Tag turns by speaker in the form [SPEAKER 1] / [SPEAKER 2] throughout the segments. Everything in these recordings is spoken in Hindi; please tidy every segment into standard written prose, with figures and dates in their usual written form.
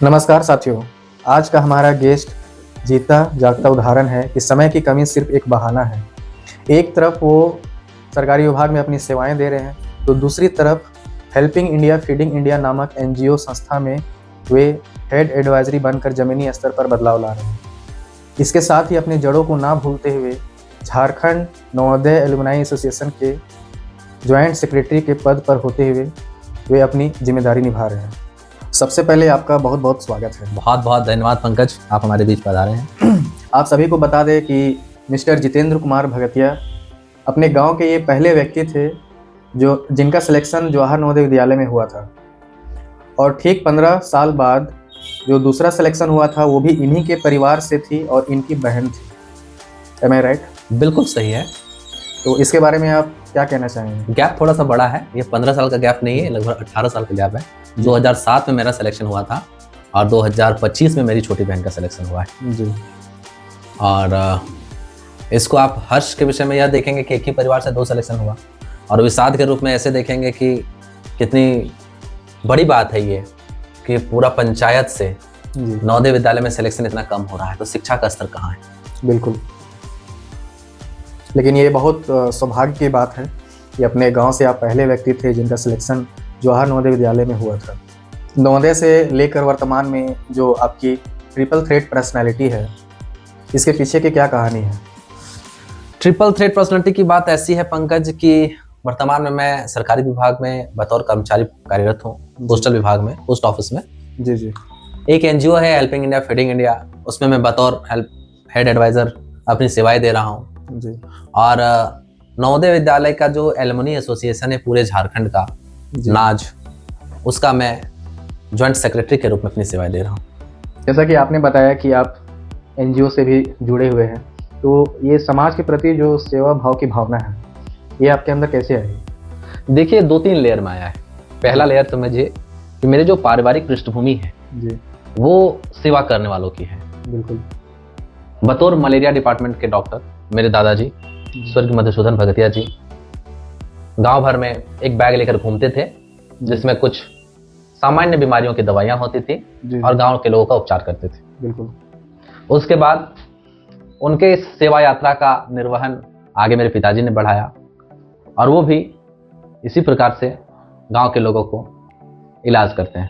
[SPEAKER 1] नमस्कार साथियों। आज का हमारा गेस्ट जीता जागता उदाहरण है कि समय की कमी सिर्फ एक बहाना है। एक तरफ वो सरकारी विभाग में अपनी सेवाएं दे रहे हैं, तो दूसरी तरफ हेल्पिंग इंडिया फीडिंग इंडिया नामक एनजीओ संस्था में वे हेड एडवाइजरी बनकर ज़मीनी स्तर पर बदलाव ला रहे हैं। इसके साथ ही अपनी जड़ों को ना भूलते हुए झारखंड नवोदय एलुमनाई एसोसिएशन के ज्वाइंट सेक्रेटरी के पद पर होते हुए वे अपनी जिम्मेदारी निभा रहे हैं। सबसे पहले आपका बहुत बहुत स्वागत है।
[SPEAKER 2] बहुत बहुत धन्यवाद पंकज, आप हमारे बीच पधारे हैं।
[SPEAKER 1] आप सभी को बता दें कि मिस्टर जितेंद्र कुमार भगतिया अपने गांव के ये पहले व्यक्ति थे जिनका सिलेक्शन जवाहर नवोदय विद्यालय में हुआ था, और ठीक 15 साल बाद जो दूसरा सिलेक्शन हुआ था वो भी इन्हीं के परिवार से थी और इनकी बहन थी। एम आई राइट?
[SPEAKER 2] बिल्कुल सही है।
[SPEAKER 1] तो इसके बारे में आप क्या कहना चाहेंगे?
[SPEAKER 2] गैप थोड़ा सा बड़ा है, ये 15 साल का गैप नहीं है, लगभग 18 साल का गैप है। 2007 में मेरा सिलेक्शन हुआ था और 2025 में मेरी छोटी बहन का सिलेक्शन हुआ है
[SPEAKER 1] जी।
[SPEAKER 2] और इसको आप हर्ष के विषय में यह देखेंगे कि एक ही परिवार से 2 सिलेक्शन हुआ, और विषाद के रूप में ऐसे देखेंगे कि कितनी बड़ी बात है ये कि पूरा पंचायत से नवोदय विद्यालय में सिलेक्शन इतना कम हो रहा है, तो शिक्षा का स्तर कहाँ है? बिल्कुल।
[SPEAKER 1] लेकिन ये बहुत सौभाग्य की बात है कि अपने गांव से आप पहले व्यक्ति थे जिनका सिलेक्शन जवाहर नवोदय विद्यालय में हुआ था। नवोदय से लेकर वर्तमान में जो आपकी ट्रिपल थ्रेट पर्सनालिटी है, इसके पीछे की क्या कहानी है?
[SPEAKER 2] ट्रिपल थ्रेट पर्सनालिटी की बात ऐसी है पंकज कि वर्तमान में मैं सरकारी विभाग में बतौर कर्मचारी कार्यरत हूँ, पोस्टल विभाग में, पोस्ट ऑफिस में।
[SPEAKER 1] जी जी।
[SPEAKER 2] एक एनजीओ है हेल्पिंग इंडिया फीडिंग इंडिया, उसमें मैं बतौर हेड एडवाइजर अपनी सेवाएं दे रहा हूँ
[SPEAKER 1] जी।
[SPEAKER 2] और नवोदय विद्यालय का जो एलुमनी एसोसिएशन है पूरे झारखंड का, नाज, उसका मैं ज्वाइंट सेक्रेटरी के रूप में अपनी सेवाएं दे रहा हूँ।
[SPEAKER 1] जैसा कि आपने बताया कि आप एनजीओ से भी जुड़े हुए हैं, तो ये समाज के प्रति जो सेवा भाव की भावना है, ये आपके अंदर कैसे आई?
[SPEAKER 2] देखिए, 2-3 लेयर में आया है। पहला लेयर तो मुझे कि मेरे जो पारिवारिक पृष्ठभूमि है
[SPEAKER 1] जी,
[SPEAKER 2] वो सेवा करने वालों की है।
[SPEAKER 1] बिल्कुल।
[SPEAKER 2] बतौर मलेरिया डिपार्टमेंट के डॉक्टर मेरे दादाजी स्वर्गीय मधुसूदन भगतिया जी गांव भर में एक बैग लेकर घूमते थे, जिसमें कुछ सामान्य बीमारियों की दवाइयां होती थी और गांव के लोगों का उपचार करते थे।
[SPEAKER 1] बिल्कुल।
[SPEAKER 2] उसके बाद उनके इस सेवा यात्रा का निर्वहन आगे मेरे पिताजी ने बढ़ाया, और वो भी इसी प्रकार से गांव के लोगों को इलाज करते हैं।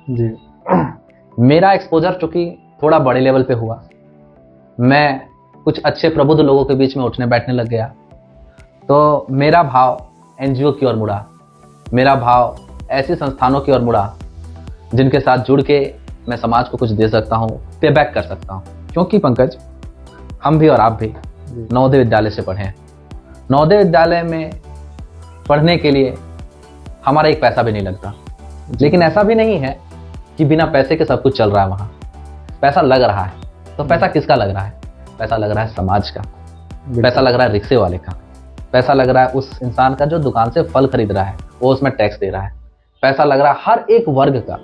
[SPEAKER 1] जी।
[SPEAKER 2] मेरा एक्सपोजर चूंकि थोड़ा बड़े लेवल पे हुआ, मैं कुछ अच्छे प्रबुद्ध लोगों के बीच में उठने बैठने लग गया, तो मेरा भाव एनजीओ की ओर मुड़ा, मेरा भाव ऐसी संस्थानों की ओर मुड़ा जिनके साथ जुड़ के मैं समाज को कुछ दे सकता हूँ, पे बैक कर सकता हूँ। क्योंकि पंकज, हम भी और आप भी नवोदय विद्यालय से पढ़े हैं। नवोदय विद्यालय में पढ़ने के लिए हमारा एक पैसा भी नहीं लगता, लेकिन ऐसा भी नहीं है कि बिना पैसे के सब कुछ चल रहा है। वहाँ पैसा लग रहा है, तो पैसा किसका लग रहा है? पैसा लग रहा है समाज का, पैसा लग रहा है रिक्शे वाले का, पैसा लग रहा है उस इंसान का जो दुकान से फल खरीद रहा है, वो उसमें टैक्स दे रहा है, पैसा लग रहा है हर एक वर्ग का,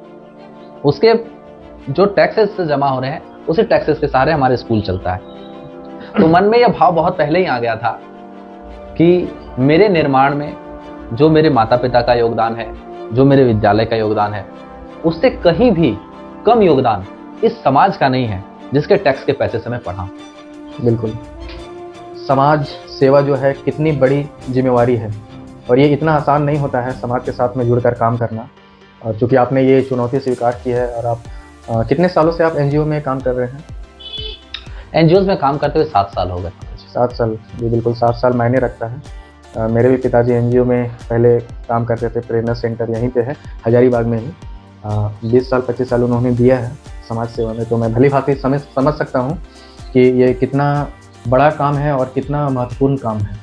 [SPEAKER 2] उसके जो टैक्सेस से जमा हो रहे हैं उसी टैक्सेस के सहारे हमारे स्कूल चलता है। तो मन में यह भाव बहुत पहले ही आ गया था कि मेरे निर्माण में जो मेरे माता पिता का योगदान है, जो मेरे विद्यालय का योगदान है, उससे कहीं भी कम योगदान इस समाज का नहीं है जिसके टैक्स के पैसे से मैं पढ़ा।
[SPEAKER 1] बिल्कुल। समाज सेवा जो है कितनी बड़ी जिम्मेवारी है, और ये इतना आसान नहीं होता है समाज के साथ में जुड़कर काम करना। और चूँकि आपने ये चुनौती स्वीकार की है, और आप कितने सालों से आप एनजीओ में काम कर रहे हैं?
[SPEAKER 2] एनजीओ में काम करते हुए 7 साल हो गए।
[SPEAKER 1] 7 साल? जी बिल्कुल, 7 साल मायने रखता है। मेरे भी पिताजी एनजीओ में पहले काम करते थे, प्रेरणा सेंटर यहीं पे है हजारीबाग में ही। 20 साल 25 साल उन्होंने दिया है समाज सेवा में, तो मैं भली भांति समझ सकता हूँ कि ये कितना बड़ा काम है और कितना महत्वपूर्ण काम है।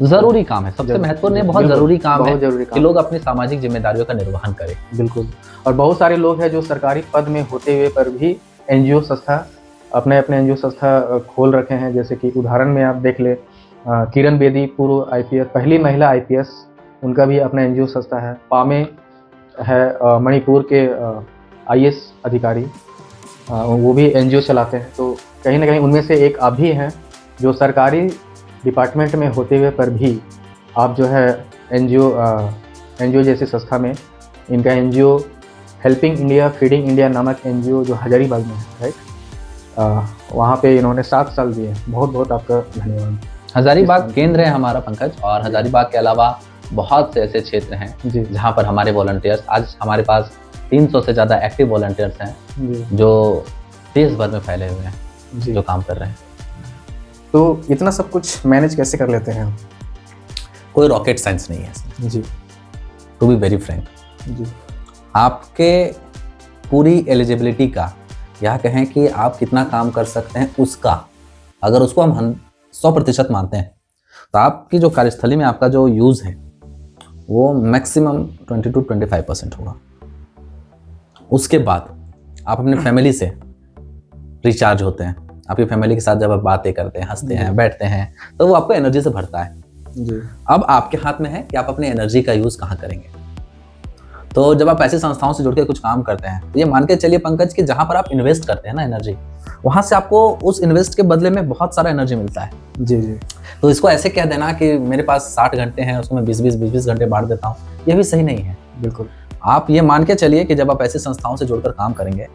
[SPEAKER 2] जरूरी काम है, सबसे महत्वपूर्ण है, बहुत जरूरी काम है कि लोग अपनी सामाजिक जिम्मेदारियों का निर्वहन करें।
[SPEAKER 1] बिल्कुल। और बहुत सारे लोग हैं जो सरकारी पद में होते हुए पर भी एनजीओ संस्था अपने एनजीओ संस्था खोल रखे हैं। जैसे कि उदाहरण में आप देख ले, किरण बेदी पूर्व आईपीएस, पहली महिला आईपीएस, उनका भी अपना एनजीओ संस्था है। पामे है मणिपुर के आईएएस अधिकारी, वो भी एनजीओ चलाते हैं। तो कहीं ना कहीं उनमें से एक आप भी हैं जो सरकारी डिपार्टमेंट में होते हुए पर भी आप जो है एनजीओ जैसी संस्था में, इनका NGO helping India feeding India नामक एनजीओ जो हजारीबाग में है, राइट, वहाँ पे इन्होंने 7 साल दिए। बहुत बहुत आपका धन्यवाद।
[SPEAKER 2] हजारीबाग केंद्र है हमारा पंकज, और हजारीबाग के अलावा बहुत से ऐसे क्षेत्र हैं
[SPEAKER 1] जी
[SPEAKER 2] जहाँ पर हमारे वॉलंटियर्स, आज हमारे पास 300 से ज़्यादा एक्टिव वॉलंटियर्स हैं
[SPEAKER 1] जी
[SPEAKER 2] जो देश भर में फैले हुए हैं,
[SPEAKER 1] जी।
[SPEAKER 2] जो काम कर रहे हैं।
[SPEAKER 1] तो इतना सब कुछ मैनेज कैसे कर लेते हैं?
[SPEAKER 2] कोई रॉकेट साइंस नहीं है इसमें,
[SPEAKER 1] जी
[SPEAKER 2] टू बी वेरी फ्रैंक।
[SPEAKER 1] जी
[SPEAKER 2] आपके पूरी एलिजिबिलिटी का, या कहें कि आप कितना काम कर सकते हैं उसका, अगर उसको हम 100% मानते हैं तो आपकी जो कार्यस्थली में आपका जो यूज़ है वो मैक्सिमम 20 to 25% होगा। उसके बाद आप अपनी फैमिली से रिचार्ज होते हैं। आपकी फैमिली के साथ जब आप बातें करते हैं, हंसते हैं, बैठते हैं, तो वो आपको एनर्जी से भरता है।
[SPEAKER 1] जी
[SPEAKER 2] अब आपके हाथ में है कि आप अपनी एनर्जी का यूज़ कहाँ करेंगे। तो जब आप ऐसी संस्थाओं से जुड़ के कुछ काम करते हैं तो ये मान के चलिए पंकज कि जहाँ पर आप इन्वेस्ट करते हैं ना एनर्जी, वहाँ से आपको उस इन्वेस्ट के बदले में बहुत सारा एनर्जी मिलता है।
[SPEAKER 1] जी जी
[SPEAKER 2] तो इसको ऐसे कह देना कि मेरे पास 60 घंटे हैं, उसको मैं 20 घंटे बांट देता हूँ, ये भी सही नहीं है।
[SPEAKER 1] बिल्कुल।
[SPEAKER 2] आप ये मान के चलिए कि जब आप ऐसी संस्थाओं से जुड़कर काम करेंगे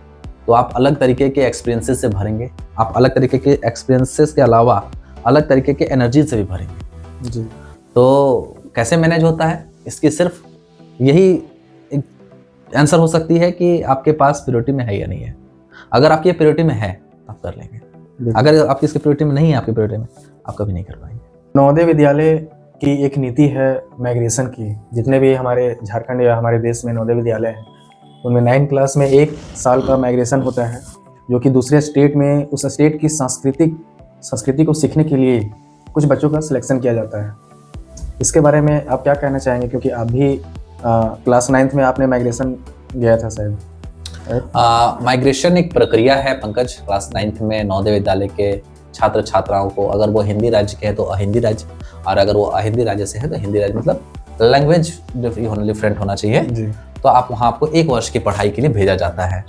[SPEAKER 2] तो आप अलग तरीके के एक्सपीरियंसेस से भरेंगे, आप अलग तरीके के एक्सपीरियंसेस के अलावा अलग तरीके के एनर्जी से भी भरेंगे।
[SPEAKER 1] जी
[SPEAKER 2] तो कैसे मैनेज होता है, इसकी सिर्फ यही एक आंसर हो सकती है कि आपके पास प्रायोरिटी में है या नहीं है। अगर आपकी प्रायोरिटी में है आप कर लेंगे, अगर आपकी इसकी प्रायोरिटी में नहीं है, आपकी प्रायोरिटी में, आप कभी नहीं कर पाएंगे।
[SPEAKER 1] नवोदय विद्यालय की एक नीति है माइग्रेशन की। जितने भी हमारे झारखंड या हमारे देश में नवोदय विद्यालय हैं उनमें 9 क्लास में 1 साल का माइग्रेशन होता है, जो कि दूसरे स्टेट में उस स्टेट की संस्कृति को सीखने के लिए कुछ बच्चों का सिलेक्शन किया जाता है। इसके बारे में आप क्या कहना चाहेंगे, क्योंकि आप भी क्लास 9th में आपने माइग्रेशन गया था शायद?
[SPEAKER 2] माइग्रेशन एक प्रक्रिया है पंकज। क्लास 9th में नवोदय विद्यालय के छात्र छात्राओं को, अगर वो हिंदी राज्य के हैं तो अहिंदी राज्य, और अगर वो अहिंदी राज्य से है तो हिंदी राज्य, मतलब लैंग्वेज डिफरेंट होना चाहिए
[SPEAKER 1] जी।
[SPEAKER 2] तो आप वहाँ आपको 1 वर्ष की पढ़ाई के लिए भेजा जाता है।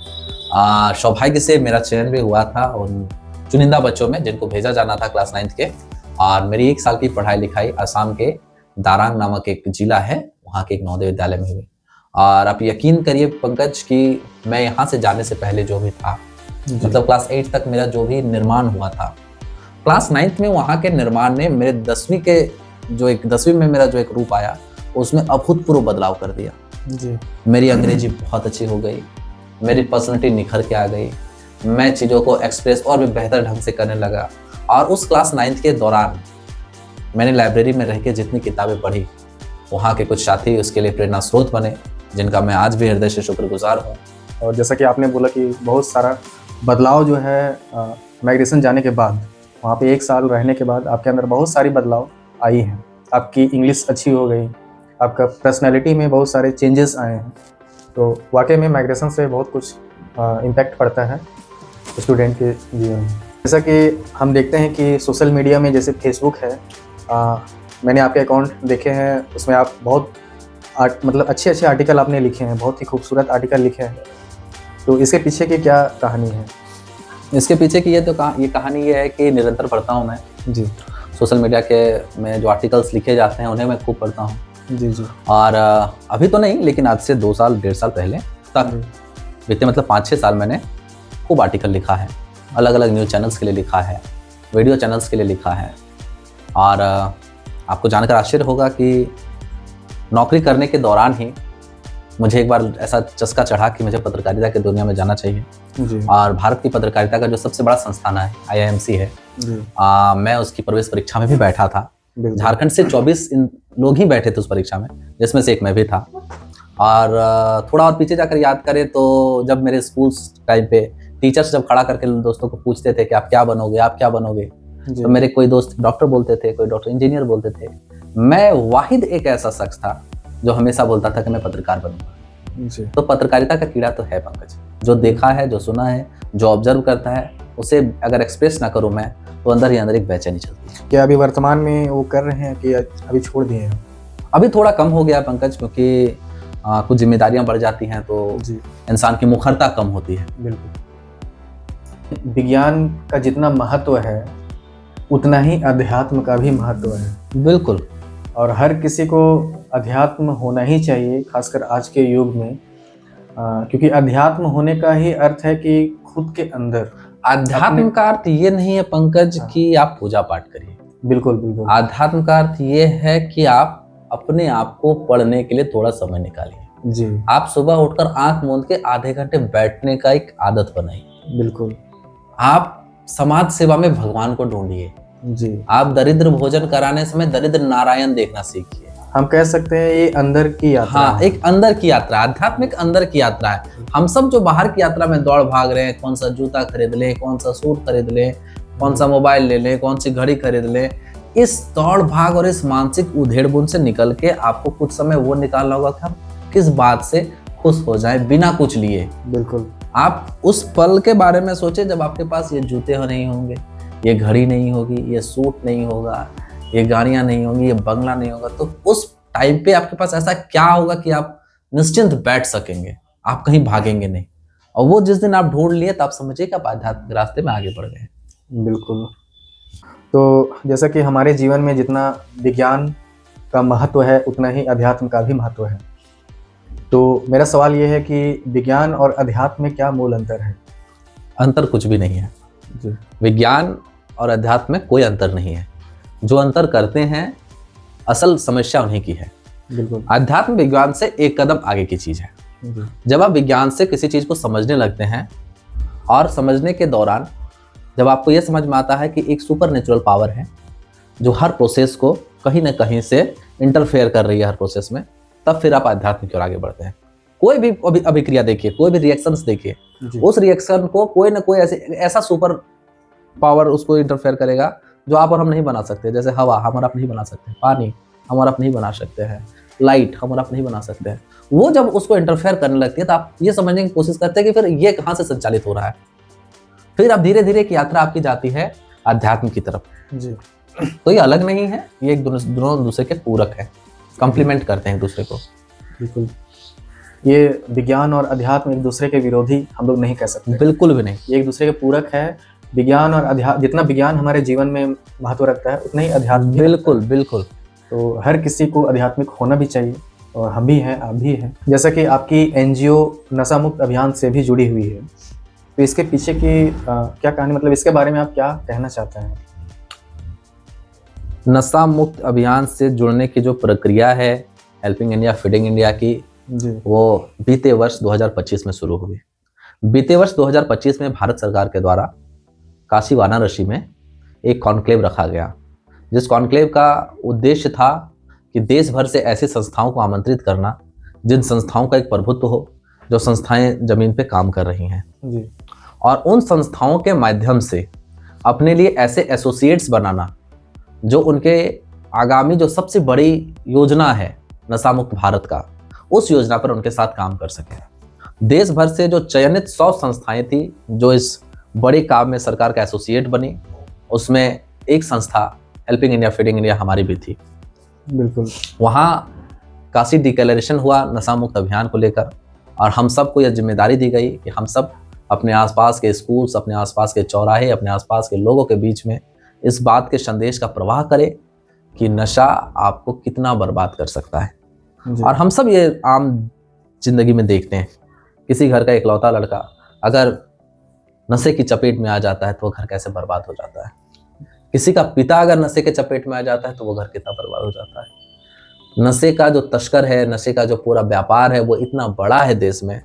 [SPEAKER 2] सौभाग्य से मेरा चयन भी हुआ था उन चुनिंदा बच्चों में जिनको भेजा जाना था क्लास 9th के, और मेरी 1 साल की पढ़ाई लिखाई असम के दारांग नामक एक जिला है, वहाँ के एक नवोदय विद्यालय में हुई। और आप यकीन करिए पंकज कि मैं यहाँ से जाने से पहले जो भी था, मतलब क्लास 8 तक मेरा जो भी निर्माण हुआ था, क्लास 9th में वहाँ के निर्माण ने मेरे 10वीं में मेरा जो एक रूप आया उसमें अभूतपूर्व बदलाव कर दिया।
[SPEAKER 1] जी।
[SPEAKER 2] मेरी अंग्रेजी बहुत अच्छी हो गई, मेरी पर्सनैलिटी निखर के आ गई, मैं चीज़ों को एक्सप्रेस और भी बेहतर ढंग से करने लगा। और उस क्लास 9th के दौरान मैंने लाइब्रेरी में रह के जितनी किताबें पढ़ी, वहाँ के कुछ साथी उसके लिए प्रेरणा स्रोत बने, जिनका मैं आज भी हृदय से शुक्रगुजार हूँ।
[SPEAKER 1] और जैसा कि आपने बोला कि बहुत सारा बदलाव जो है माइग्रेशन जाने के बाद, वहाँ पे 1 साल रहने के बाद आपके अंदर बहुत सारी बदलाव आई हैं। आपकी इंग्लिश अच्छी हो गई, आपका पर्सनैलिटी में बहुत सारे चेंजेस आए हैं। तो वाकई में माइग्रेशन से बहुत कुछ इम्पैक्ट पड़ता है स्टूडेंट के जीवन में। जैसा कि हम देखते हैं कि सोशल मीडिया में जैसे फेसबुक है, मैंने आपके अकाउंट देखे हैं, उसमें आप बहुत मतलब अच्छे आर्टिकल आपने लिखे हैं, बहुत ही खूबसूरत आर्टिकल लिखे हैं। तो इसके पीछे की क्या कहानी है?
[SPEAKER 2] इसके पीछे की ये कहानी ये है कि निरंतर पढ़ता हूँ मैं
[SPEAKER 1] जी।
[SPEAKER 2] सोशल मीडिया के में जो आर्टिकल्स लिखे जाते हैं उन्हें मैं खूब पढ़ता हूँ।
[SPEAKER 1] जी जी।
[SPEAKER 2] और अभी तो नहीं, लेकिन आज से 2 साल 1.5 साल पहले तक बीते मतलब 5-6 साल मैंने खूब आर्टिकल लिखा है, अलग अलग न्यूज़ चैनल्स के लिए लिखा है, वीडियो चैनल्स के लिए लिखा है। और आपको जानकर आश्चर्य होगा कि नौकरी करने के दौरान ही मुझे एक बार ऐसा चस्का चढ़ा कि मुझे पत्रकारिता की दुनिया में जाना चाहिए।
[SPEAKER 1] जी।
[SPEAKER 2] और भारत की पत्रकारिता का जो सबसे बड़ा संस्थान है IIMC है, मैं उसकी प्रवेश परीक्षा में भी बैठा था। झारखंड से 24 लोग ही बैठे थे उस परीक्षा में, जिसमें से एक मैं भी था। और थोड़ा और पीछे जाकर याद करें तो जब मेरे स्कूल टाइम पे टीचर्स जब खड़ा करके दोस्तों को पूछते थे कि आप क्या बनोगे, तो मेरे कोई दोस्त डॉक्टर बोलते थे, कोई डॉक्टर इंजीनियर बोलते थे। मैं वाहिद एक ऐसा शख्स था जो हमेशा बोलता था कि मैं पत्रकार बनूंगा। तो पत्रकारिता का कीड़ा तो है पंकज, जो देखा है, जो सुना है, जो ऑब्जर्व करता है, उसे अगर एक्सप्रेस ना करूं मैं तो अंदर ही अंदर एक बेचैनी चलती है।
[SPEAKER 1] क्या अभी वर्तमान में वो कर रहे हैं कि अभी छोड़ दिए हैं?
[SPEAKER 2] अभी थोड़ा कम हो गया पंकज, क्योंकि कुछ जिम्मेदारियां बढ़ जाती हैं तो इंसान की मुखरता कम होती है।
[SPEAKER 1] बिल्कुल। विज्ञान का जितना महत्व है उतना ही अध्यात्म का भी महत्व है।
[SPEAKER 2] बिल्कुल।
[SPEAKER 1] और हर किसी को अध्यात्म होना ही चाहिए, खासकर आज के युग में। क्योंकि अध्यात्म होने का ही अर्थ है कि खुद के अंदर।
[SPEAKER 2] आध्यात्म का अर्थ ये नहीं है पंकज
[SPEAKER 1] हाँ।
[SPEAKER 2] कि आप पूजा पाठ करिए।
[SPEAKER 1] बिल्कुल बिल्कुल।
[SPEAKER 2] आध्यात्म का अर्थ ये है कि आप अपने आप को पढ़ने के लिए थोड़ा समय निकालिए।
[SPEAKER 1] जी
[SPEAKER 2] आप सुबह उठकर आंख मूंद के आधे घंटे बैठने का एक आदत बनाइए।
[SPEAKER 1] बिल्कुल।
[SPEAKER 2] आप समाज सेवा में भगवान को ढूंढिए।
[SPEAKER 1] जी
[SPEAKER 2] आप दरिद्र भोजन कराने समय दरिद्र नारायण देखना सीखिए।
[SPEAKER 1] हम कह सकते हैं ये अंदर की यात्रा
[SPEAKER 2] हाँ,
[SPEAKER 1] है।
[SPEAKER 2] एक अंदर की यात्रा, आध्यात्मिक अंदर की यात्रा है। हम सब जो बाहर की यात्रा में दौड़ भाग रहे हैं, कौन सा जूता खरीद लें, कौन सा सूट खरीद लें, कौन सा मोबाइल ले लें, कौन सी घड़ी खरीद लें, इस दौड़ भाग और इस मानसिक उधेड़-बुन से निकल के आपको कुछ समय वो निकालना होगा कि हम किस बात से खुश हो जाएं बिना कुछ लिए।
[SPEAKER 1] बिल्कुल।
[SPEAKER 2] आप उस पल के बारे में सोचें जब आपके पास ये जूते नहीं होंगे, ये घड़ी नहीं होगी, ये सूट नहीं होगा, ये गाड़ियां नहीं होंगी, ये बंगला नहीं होगा, तो उस टाइम पे आपके पास ऐसा क्या होगा कि आप निश्चिंत बैठ सकेंगे, आप कहीं भागेंगे नहीं। और वो जिस दिन आप ढूंढ लिए तो आप समझिए कि आप आध्यात्मिक रास्ते में आगे बढ़ गए।
[SPEAKER 1] बिल्कुल। तो जैसा कि हमारे जीवन में जितना विज्ञान का महत्व है उतना ही अध्यात्म का भी महत्व है। तो मेरा सवाल ये है कि विज्ञान और अध्यात्म में क्या मूल अंतर है?
[SPEAKER 2] अंतर कुछ भी नहीं है।
[SPEAKER 1] जी
[SPEAKER 2] विज्ञान और अध्यात्म में कोई अंतर नहीं है। जो अंतर करते हैं असल समस्या उन्हीं की है।
[SPEAKER 1] बिल्कुल।
[SPEAKER 2] अध्यात्म विज्ञान से एक कदम आगे की चीज है।
[SPEAKER 1] जी
[SPEAKER 2] जब आप विज्ञान से किसी चीज को समझने लगते हैं और समझने के दौरान जब आपको यह समझ में आता है कि एक सुपर नेचुरल पावर है जो हर प्रोसेस को कहीं ना कहीं से इंटरफेयर कर रही है हर प्रोसेस में, तब फिर आप अध्यात्म की ओर आगे बढ़ते हैं। कोई भी अभिक्रिया देखिए, कोई भी रिएक्शंस देखिए, उस रिएक्शन को कोई ना कोई ऐसा सुपर पावर उसको इंटरफेयर करेगा जो आप और हम नहीं बना सकते। जैसे हवा हम और आप नहीं बना सकते, पानी हम और आप नहीं बना सकते हैं, लाइट हम और आप नहीं बना सकते हैं। वो जब उसको इंटरफेयर करने लगती है तो आप ये समझने की कोशिश करते हैं कि फिर ये कहाँ से संचालित हो रहा है। फिर अब धीरे धीरे की यात्रा आपकी जाती है अध्यात्म की तरफ।
[SPEAKER 1] जी
[SPEAKER 2] तो ये अलग नहीं है, ये एक दोनों दूसरे के पूरक है, कॉम्प्लीमेंट करते हैं एक दूसरे को।
[SPEAKER 1] बिल्कुल। ये विज्ञान और अध्यात्म एक दूसरे के विरोधी हम लोग नहीं कह सकते।
[SPEAKER 2] बिल्कुल भी नहीं,
[SPEAKER 1] ये एक दूसरे के पूरक है। विज्ञान और अध्यात्म, जितना विज्ञान हमारे जीवन में महत्व रखता है उतना ही अध्यात्म भी
[SPEAKER 2] बिल्कुल
[SPEAKER 1] रखता है।
[SPEAKER 2] बिल्कुल।
[SPEAKER 1] तो हर किसी को आध्यात्मिक होना भी चाहिए और हम भी हैं, आप भी हैं। जैसा कि आपकी एनजीओ नशा मुक्त अभियान से भी जुड़ी हुई है, तो इसके पीछे की क्या कहानी, मतलब इसके बारे में आप क्या कहना चाहते हैं?
[SPEAKER 2] नशा मुक्त अभियान से जुड़ने की जो प्रक्रिया है हेल्पिंग इंडिया फीडिंग इंडिया की,
[SPEAKER 1] जी
[SPEAKER 2] वो बीते वर्ष 2025 में शुरू हुई। बीते वर्ष 2025 में भारत सरकार के द्वारा काशी वाराणसी में एक कॉन्क्लेव रखा गया, जिस कॉन्क्लेव का उद्देश्य था कि देश भर से ऐसी संस्थाओं को आमंत्रित करना जिन संस्थाओं का एक प्रभुत्व हो, जो संस्थाएं जमीन पे काम कर रही हैं,
[SPEAKER 1] जी
[SPEAKER 2] और उन संस्थाओं के माध्यम से अपने लिए ऐसे एसोसिएट्स बनाना जो उनके आगामी जो सबसे बड़ी योजना है नशा मुक्त भारत का, उस योजना पर उनके साथ काम कर सके। देश भर से जो चयनित 100 संस्थाएं थी जो इस बड़े काम में सरकार का एसोसिएट बनी, उसमें एक संस्था हेल्पिंग इंडिया फीडिंग इंडिया हमारी भी थी।
[SPEAKER 1] बिल्कुल।
[SPEAKER 2] वहाँ काशी डिक्लेरेशन हुआ नशा मुक्त अभियान को लेकर, और हम सबको यह जिम्मेदारी दी गई कि हम सब अपने आसपास के स्कूल्स, अपने आसपास के चौराहे, अपने आसपास के लोगों के बीच में इस बात के संदेश का प्रवाह करें कि नशा आपको कितना बर्बाद कर सकता है।
[SPEAKER 1] जी
[SPEAKER 2] और हम सब ये आम जिंदगी में देखते हैं, किसी घर का इकलौता लड़का अगर नशे की चपेट में आ जाता है तो वो घर कैसे बर्बाद हो जाता है। किसी का पिता अगर नशे के चपेट में आ जाता है तो वो घर कितना बर्बाद हो जाता है। नशे का जो तस्कर है, नशे का जो पूरा व्यापार है, वो इतना बड़ा है देश में।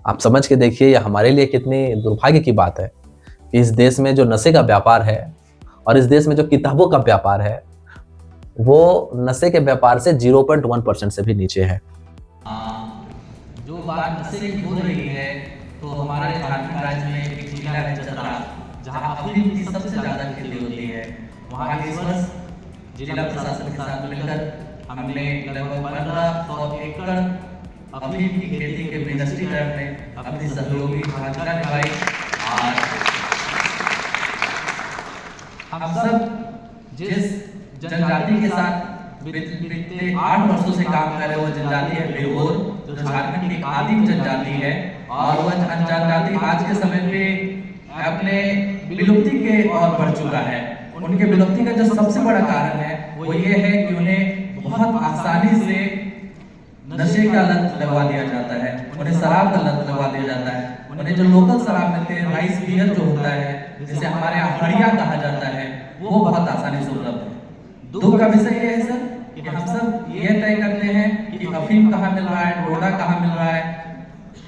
[SPEAKER 2] आप समझ के देखिए, ये हमारे लिए कितनी दुर्भाग्य की बात है कि इस देश में जो नशे का व्यापार है और इस देश में जो किताबों का व्यापार है, वो नशे के व्यापार से 0.1% से भी नीचे है।
[SPEAKER 3] जो बात नशे की हो रही है, तो हमारे झारखंड राज्य में एक जिला है चतरा, जहाँ अफीम की सबसे ज़्यादा खेती होती है। वहाँ इस वर्ष जिला प्रशासन के साथ मिलकर हमने लगभग 1500 एकड़ अफीम की खेती के विनिष्टीकरण में अपनी सहयोगी भूमिका निभाई। और हम सब जिस जनजाति के साथ बीते 8 वर्षों से काम कर रहे, वो जनजाति है बिरहोर, जो झारखंड की आदिम जनजाति है। और वह जनजाति आज के समय पे अपने विलुप्ति के ओर बढ़ चुका है। उनके विलुप्ति का जो सबसे बड़ा कारण है वो ये है कि उन्हें बहुत आसानी से नशे का लत लगवा दिया जाता है, उन्हें शराब का लत लगवा दिया जाता है, उन्हें जो लोकल शराब मिलते हैं, राइस बियर जो होता है, जिसे हमारे यहाँ हड़िया कहा जाता है, वो बहुत आसानी से उपलब्ध है। दुख का विषय ये है सर कि हम सब ये तय करते हैं कि अफीम कहाँ मिल रहा है, डोडा कहाँ मिल रहा है,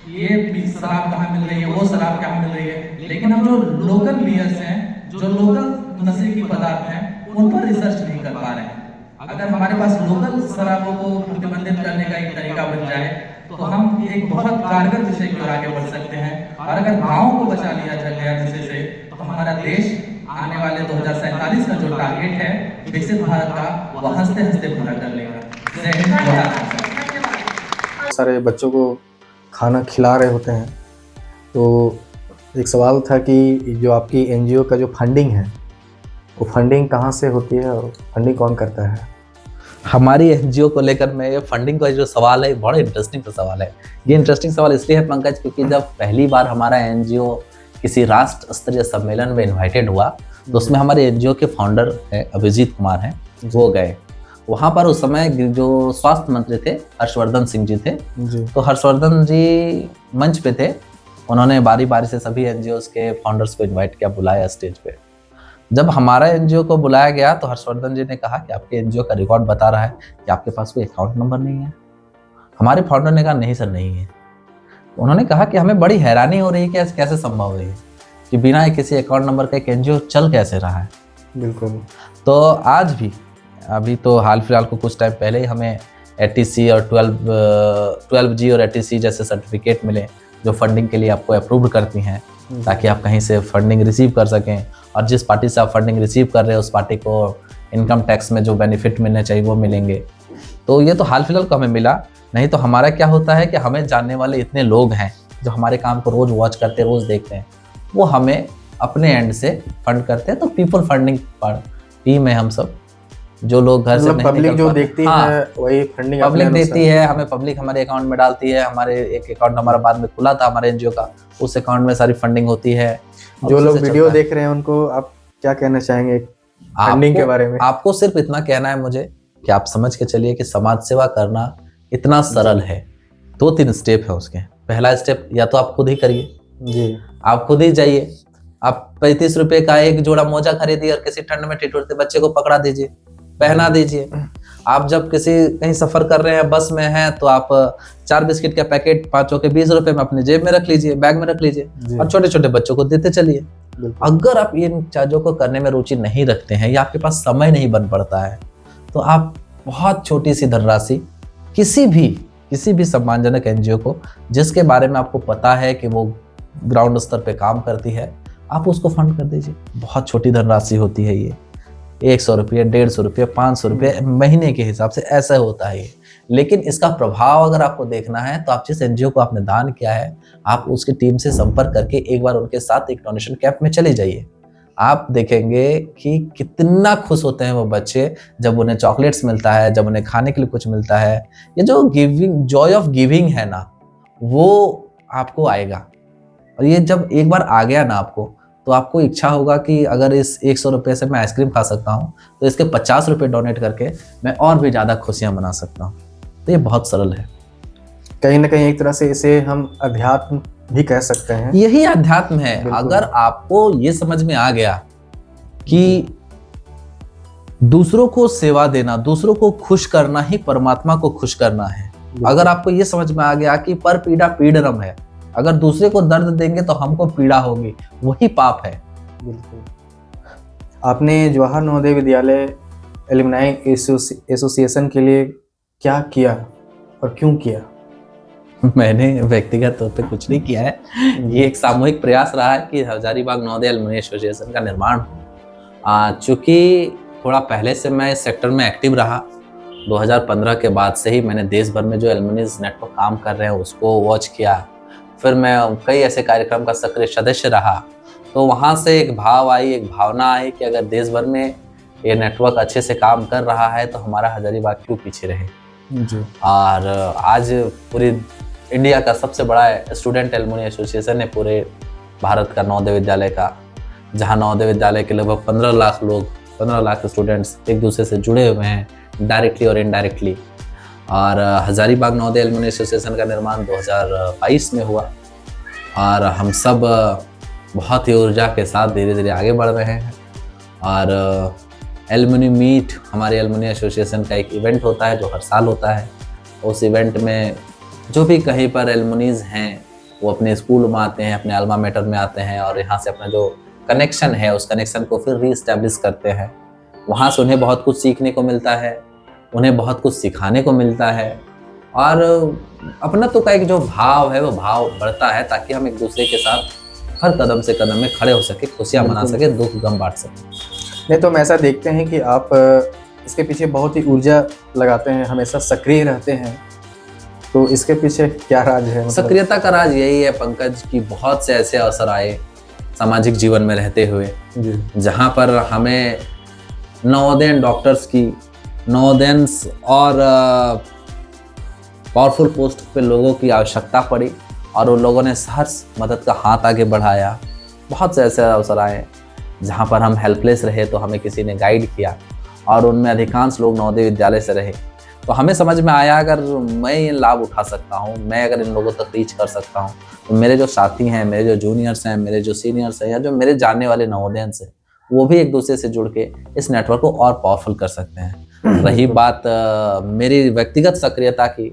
[SPEAKER 3] ये शराब कहाँ मिल रही है, वो शराब कहाँ मिल रही है, लेकिन हम जो लोकल बियर्स हैं, जो लोकल नशे की पदार्थ हैं, उन पर रिसर्च नहीं कर पा रहे हैं। अगर हमारे पास लोकल शराबों को प्रतिबंधित करने का एक तरीका बन जाए तो हम एक बहुत कारगर विषय की ओर आगे बढ़ सकते हैं। और अगर गाँव को बचा लिया गया नशे से तो हमारा देश आने वाले 2047 का जो टारगेट है विकसित भारत का, वो हंसते हंसते पूरा कर लेगा। जय हिंद, जय भारत।
[SPEAKER 1] सारे बच्चों को खाना खिला रहे होते हैं, तो एक सवाल था कि जो आपकी एनजीओ का जो फंडिंग है, वो फंडिंग कहाँ से होती है और फंडिंग कौन करता है?
[SPEAKER 2] हमारी एनजीओ को लेकर मैं ये फंडिंग का जो सवाल है, बड़ा इंटरेस्टिंग सवाल है। ये इंटरेस्टिंग सवाल इसलिए है पंकज, क्योंकि जब पहली बार हमारा एनजीओ किसी राष्ट्र स्तरीय सम्मेलन में इन्वाइटेड हुआ, तो उसमें हमारे एनजीओ के फाउंडर है अभिजीत कुमार हैं, वो गए वहाँ पर। उस समय जो स्वास्थ्य मंत्री थे हर्षवर्धन सिंह जी थे जी। तो हर्षवर्धन जी मंच पे थे, उन्होंने बारी बारी से सभी एनजीओ के फाउंडर्स को इन्वाइट किया, बुलाया स्टेज पे। जब हमारा एनजीओ को बुलाया गया तो हर्षवर्धन जी ने कहा कि आपके एनजीओ का रिकॉर्ड बता रहा है कि आपके पास कोई अकाउंट नंबर नहीं है। हमारे फाउंडर ने कहा नहीं सर, नहीं है। उन्होंने कहा कि हमें बड़ी हैरानी हो रही है कि ऐसे कैसे संभव है कि बिना किसी अकाउंट नंबर का एक एनजीओ चल कैसे रहा है।
[SPEAKER 1] बिल्कुल।
[SPEAKER 2] तो आज भी, अभी तो हाल फिलहाल को कुछ टाइम पहले ही हमें एटीसी और 12G और एटीसी जैसे सर्टिफिकेट मिले, जो फंडिंग के लिए आपको अप्रूव करती हैं, ताकि आप कहीं से फंडिंग रिसीव कर सकें, और जिस पार्टी से आप फंडिंग रिसीव कर रहे हैं उस पार्टी को इनकम टैक्स में जो बेनिफिट मिलने चाहिए वो मिलेंगे। तो ये तो हाल फिलहाल को हमें मिला, नहीं तो हमारा क्या होता है कि हमें जानने वाले इतने लोग हैं जो हमारे काम को रोज़ वॉच करते हैं, रोज़ देखते हैं, वो हमें अपने एंड से फंड करते हैं। तो पीपल फंडिंग टीम है हम सब, जो लोग घर से नहीं
[SPEAKER 1] पब्लिक जो देखती है वही फंडिंग
[SPEAKER 2] पब्लिक देती है हमें, पब्लिक हमारे अकाउंट में डालती है। हमारे एक अकाउंट हमारा बाद में खुला था हमारे एनजीओ का, उस अकाउंट में सारी फंडिंग होती है।
[SPEAKER 1] जो लोग वीडियो देख रहे हैं उनको आप क्या कहना चाहेंगे फंडिंग के बारे में?
[SPEAKER 2] आपको सिर्फ इतना कहना है मुझे कि आप समझ के चलिए कि समाज सेवा करना इतना सरल है। 2-3 स्टेप है उसके। पहला स्टेप या तो आप खुद ही करिए
[SPEAKER 1] जी,
[SPEAKER 2] आप खुद ही जाइए, आप 35 रुपए का एक जोड़ा मोजा खरीदिए और किसी ठंड में ठिठुरते बच्चे को पकड़ा दीजिए, पहना दीजिए। आप जब किसी कहीं सफर कर रहे हैं, बस में हैं, तो आप 4 बिस्किट का पैकेट 5 के 20 रुपए में अपने जेब में रख लीजिए, बैग में रख लीजिए और छोटे छोटे बच्चों को देते चलिए। अगर आप इन चीजों को करने में रुचि नहीं रखते हैं या आपके पास समय नहीं बन पड़ता है, तो आप बहुत छोटी सी धनराशि किसी भी सम्मानजनक एनजीओ को, जिसके बारे में आपको पता है कि वो ग्राउंड स्तर पे काम करती है, आप उसको फंड कर दीजिए। बहुत छोटी धनराशि होती है ये, 100 रुपये, 150 रुपये, 500 रुपये महीने के हिसाब से ऐसा होता है ये। लेकिन इसका प्रभाव अगर आपको देखना है तो आप जिस एनजीओ को आपने दान किया है, आप उसकी टीम से संपर्क करके एक बार उनके साथ एक डोनेशन कैंप में चले जाइए। आप देखेंगे कि कितना खुश होते हैं वो बच्चे जब उन्हें चॉकलेट्स मिलता है, जब उन्हें खाने के लिए कुछ मिलता है। ये जो गिविंग, जॉय ऑफ गिविंग है ना, वो आपको आएगा। और ये जब एक बार आ गया ना आपको, तो आपको इच्छा होगा कि अगर इस 100 रुपये से मैं आइसक्रीम खा सकता हूँ, तो इसके 50 रुपये डोनेट करके मैं और भी ज़्यादा खुशियाँ मना सकता हूँ। तो ये बहुत सरल है।
[SPEAKER 1] कहीं ना कहीं एक तरह से इसे हम अध्यात्म भी कह सकते हैं।
[SPEAKER 2] यही अध्यात्म है। अगर आपको ये समझ में आ गया कि दूसरों को सेवा देना, दूसरों को खुश करना ही परमात्मा को खुश करना है, अगर आपको ये समझ में आ गया कि पर पीड़ा पीड़नम है, अगर दूसरे को दर्द देंगे तो हमको पीड़ा होगी, वही पाप है।
[SPEAKER 1] बिल्कुल। आपने जवाहर नवोदय विद्यालय एलुमनाई एसोसिएशन के लिए क्या किया और क्यों किया?
[SPEAKER 2] मैंने व्यक्तिगत तौर पे कुछ नहीं किया है। ये एक सामूहिक प्रयास रहा है कि हजारीबाग नवोदय एलुमनाई एसोसिएशन का निर्माण हो। चूँकि थोड़ा पहले से मैं इस सेक्टर में एक्टिव रहा, 2015 के बाद से ही मैंने देश भर में जो एलुमनीज नेटवर्क काम कर रहे हैं उसको वॉच किया। फिर मैं कई ऐसे कार्यक्रम का सक्रिय सदस्य रहा, तो वहाँ से एक भावना आई कि अगर देश भर में ये नेटवर्क अच्छे से काम कर रहा है तो हमारा हजारीबाग क्यों पीछे रहे जी। और आज पूरी इंडिया का सबसे बड़ा स्टूडेंट एलुमनी एसोसिएशन है पूरे भारत का, नवोदय विद्यालय का, जहाँ नवोदय विद्यालय के लगभग 15 लाख लोग, 15 लाख स्टूडेंट्स एक दूसरे से जुड़े हुए हैं डायरेक्टली और इनडायरेक्टली। और हजारीबाग नवोदय एलुमनी एसोसिएशन का निर्माण 2022 में हुआ और हम सब बहुत ही ऊर्जा के साथ धीरे धीरे आगे बढ़ रहे हैं। और एलुमनी मीट हमारे एलुमनी एसोसिएशन का एक इवेंट होता है जो हर साल होता है। उस इवेंट में जो भी कहीं पर एलुमनीज हैं वो अपने स्कूल में आते हैं, अपने अल्मा मेटर में आते हैं और यहाँ से अपना जो कनेक्शन है उस कनेक्शन को फिर रीस्टैब्लिश करते हैं। वहाँ से उन्हें बहुत कुछ सीखने को मिलता है, उन्हें बहुत कुछ सिखाने को मिलता है और अपनत्व का एक जो भाव है वो भाव बढ़ता है ताकि हम एक दूसरे के साथ हर कदम से कदम में खड़े हो सके, खुशियाँ मना सके, दुख गम बांट सके।
[SPEAKER 1] नहीं तो हम ऐसा देखते हैं कि आप इसके पीछे बहुत ही ऊर्जा लगाते हैं, हमेशा सक्रिय रहते हैं, तो इसके पीछे क्या राज है? मतलब
[SPEAKER 2] सक्रियता का राज यही है पंकज कि बहुत से ऐसे अवसर आए सामाजिक जीवन में रहते हुए जहाँ पर हमें नवोदयन डॉक्टर्स की, नवोदयंस और पावरफुल पोस्ट पे लोगों की आवश्यकता पड़ी और उन लोगों ने सहर्ष मदद का हाथ आगे बढ़ाया। बहुत से ऐसे अवसर आए जहाँ पर हम हेल्पलेस रहे तो हमें किसी ने गाइड किया और उनमें अधिकांश लोग नवोदय विद्यालय से रहे। तो हमें समझ में आया अगर मैं ये लाभ उठा सकता हूँ, मैं अगर इन लोगों तक रीच कर सकता हूँ तो मेरे जो साथी हैं, मेरे जो जूनियर्स हैं, मेरे जो सीनियर्स हैं या जो मेरे जानने वाले नवोदयंस हैं वो भी एक दूसरे से जुड़ के इस नेटवर्क को और पावरफुल कर सकते हैं। रही बात मेरी व्यक्तिगत सक्रियता की,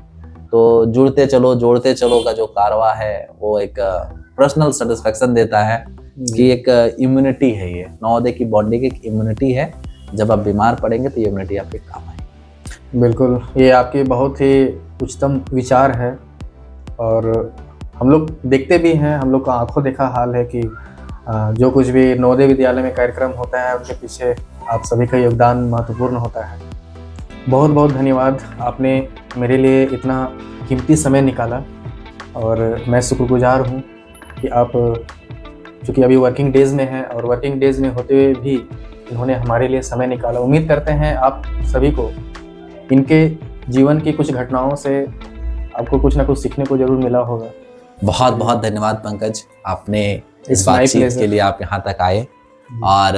[SPEAKER 2] तो जुड़ते चलो जोड़ते चलो का जो कारवा है वो एक पर्सनल सेटिस्फेक्शन देता है कि एक इम्यूनिटी है। ये नवोदय की बॉन्डिंग एक इम्यूनिटी है, जब आप बीमार पड़ेंगे तो ये इम्यूनिटी आपके काम आएगी।
[SPEAKER 1] बिल्कुल, ये आपके बहुत ही उच्चतम विचार है और हम लोग देखते भी हैं, हम लोग का आंखों देखा हाल है कि जो कुछ भी नवोदय विद्यालय में कार्यक्रम होता है उनके पीछे आप सभी का योगदान महत्वपूर्ण होता है। बहुत बहुत धन्यवाद, आपने मेरे लिए इतना कीमती समय निकाला और मैं शुक्रगुजार हूँ कि आप चूँकि अभी वर्किंग डेज़ में हैं और वर्किंग डेज़ में होते हुए भी इन्होंने हमारे लिए समय निकाला। उम्मीद करते हैं आप सभी को इनके जीवन की कुछ घटनाओं से आपको कुछ ना कुछ सीखने को जरूर मिला होगा।
[SPEAKER 2] बहुत बहुत धन्यवाद पंकज, आपने इस बातचीत के लिए आप यहाँ तक आए और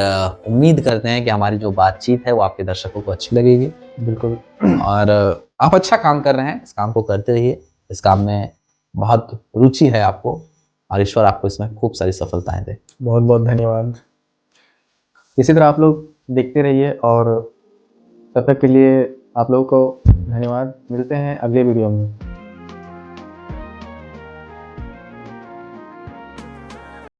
[SPEAKER 2] उम्मीद करते हैं कि हमारी जो बातचीत है वो आपके दर्शकों को अच्छी लगेगी।
[SPEAKER 1] बिल्कुल,
[SPEAKER 2] और आप अच्छा काम कर रहे हैं, इस काम को करते रहिए, इस काम में बहुत रुचि है आपको और ईश्वर आपको इसमें खूब सारी सफलताएं दे।
[SPEAKER 1] बहुत बहुत धन्यवाद। इसी तरह आप लोग देखते रहिए और तब तक के लिए आप लोगों को धन्यवाद। मिलते हैं अगले वीडियो में।